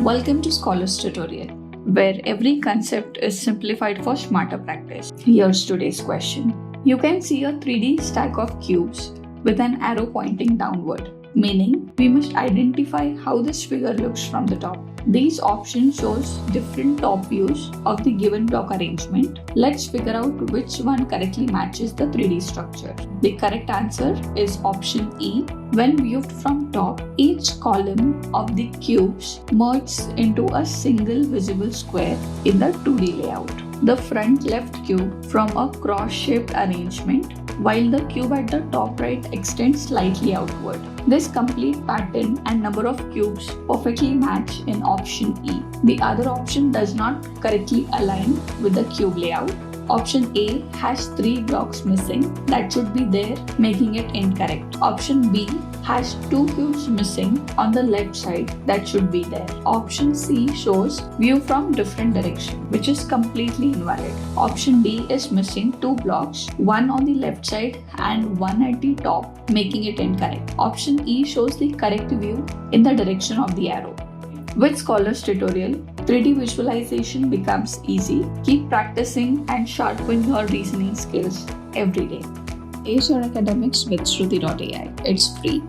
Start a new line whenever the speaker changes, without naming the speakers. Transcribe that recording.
Welcome to Scholars Tutorial, where every concept is simplified for smarter practice. Here's today's question. You can see a 3D stack of cubes with an arrow pointing downward, meaning we must identify how this figure looks from the top. These options shows different top views of the given block arrangement. Let's figure out which one correctly matches the 3D structure. The correct answer is option E. When viewed from top, each column of the cubes merges into a single visible square in the 2D layout. The front left cube from a cross-shaped arrangement, while the cube at the top right extends slightly outward. This complete pattern and number of cubes perfectly match in option E. The other option does not correctly align with the cube layout. Option A has 3 blocks missing that should be there, making it incorrect. Option B has 2 cubes missing on the left side that should be there. Option C shows view from different direction, which is completely invalid. Option D is missing 2 blocks, one on the left side and one at the top, making it incorrect. Option E shows the correct view in the direction of the arrow. With Scholars Tutorial, 3D visualization becomes easy. Keep practicing and sharpen your reasoning skills every day. Ace your academics with Shruti.ai. It's free.